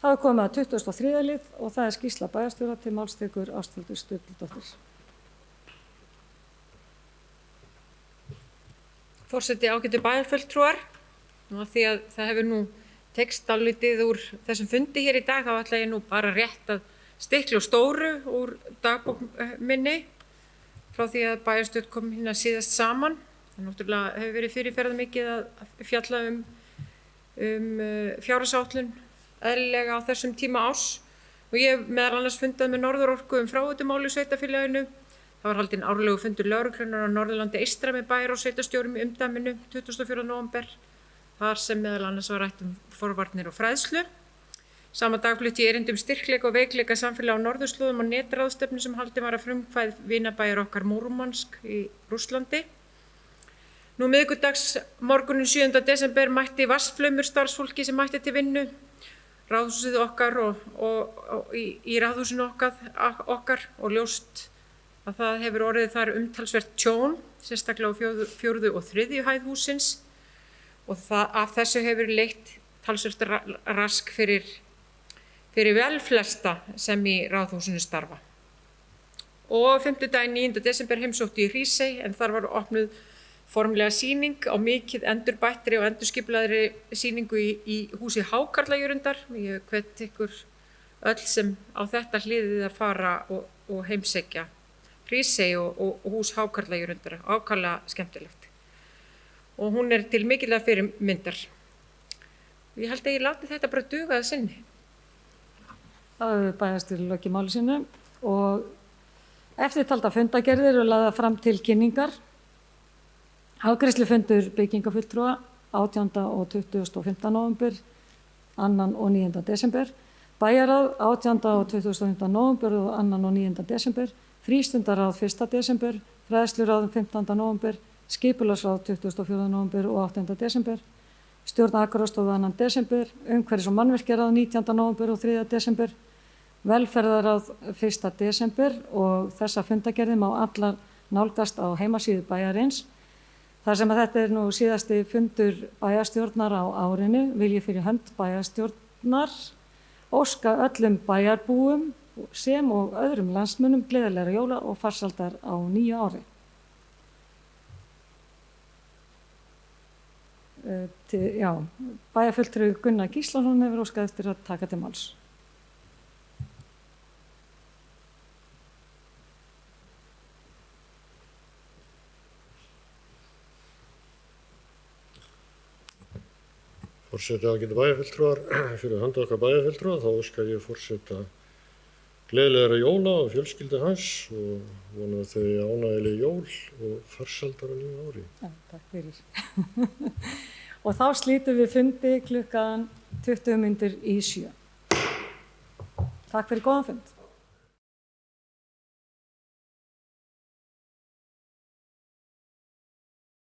Það er komið að 23. lið og það er skýrsla bæjarstjóra. Til máls tekur Ásthildur Sturludóttir. Forseti, ágætu bæjarfulltrúar, því að það hefur nú tekst dálítið úr þessum fundi hér í dag, þá ætla ég nú bara rétt að stikla og stóru úr dagbók minni frá því að bæjarstjórn kom hérna síðast saman. Það náttúrulega hefur verið fyrirferðarmikið að fjalla fjárhagsáætlun eðlilega á þessum tíma árs og ég hef meðal annars fundað með Norðurorku fráveitumál í sveitarfélaginu. Það var haldinn árlegur fundur lögreglunnar á Norðurlandi eystra með bæjar- og sveitarstjórum í umdæminu 24. nóvember, þar sem meðal annars var rætt forvarnir og fræðslu. Sama dag flutti ég erindi styrkleika og veikleika samfélaga á norðurslóðum og netráðstefnu sem haldin var að frumkvæði vinabæjar okkar Múrmansk í Rússlandi. Nú miðvikudags morguninn 7. desember mætti vatnsflaumur starfsfólki sem mætti til vinnu. Ráðhúsið okkar og í ráðhúsinu okkar og ljóst að það hefur orðið þar umtalsvert tjón, sérstaklega á 4. og 3. hæð hússins og af þessu hefur leitt talsvert rask fyrir vel flesta sem í ráðhúsinu starfa. Og 5. daginn 9. desember heimsótti ég Hrísey en þar var opnuð formlega sýning á mikið endurbættri og endurskipulaðri sýningu í húsi Hákarlajörundar. Ég hvet ykkur öll sem á þetta hliðið að fara og heimsækja Hrísey og hús Hákarlajörundar, ákaflega skemmtilegt. Og hún er til mikilvæg fyrirmyndar. Ég held að ég láti þetta bara duga að sinni. Það hefur bæjarstjóri lokið máli sínu og eftirtalda fundagerðir og lagðar fram til kynningar. Afgreiðslufundur byggingafulltrúa 18. og 25. nóvember, 2. og 9. desember. Bæjarráð 18. og 25. nóvember og 2. og 9. desember. Frístundaráð 1. desember. Fræðsluráð 15. nóvember. Skipulagsráð 24. nóvember og 8. desember. Stjórn Akureyrar 2. desember. Umhverfis- og mannvirkjaráð 19. nóvember og 3. desember. Velferðaráð 1. desember og þessa fundagerði má allar nálgast á heimasíðu bæjarins. Þar sem að þetta er nú síðasti fundur bæjarstjórnar á árinu vil ég fyrir hönd bæjarstjórnar óska öllum bæjarbúum sem og öðrum landsmönnum gleðilegra jóla og farsældar á nýju ári. Bæjarfulltrúi Gunnar Gíslason hefur óskað eftir að taka til máls. Forseti, ágætu bæjarfulltrúar, fyrir hönd okkar bæjarfulltrúa þá óska ég forseta gleðilegra jóla og fjölskyldu hans og vona þau ánægjuleg jól og farsældar á nýju ári. Já, takk fyrir. Og þá slítum við fundi klukkan 7:20. Takk fyrir góðan fund.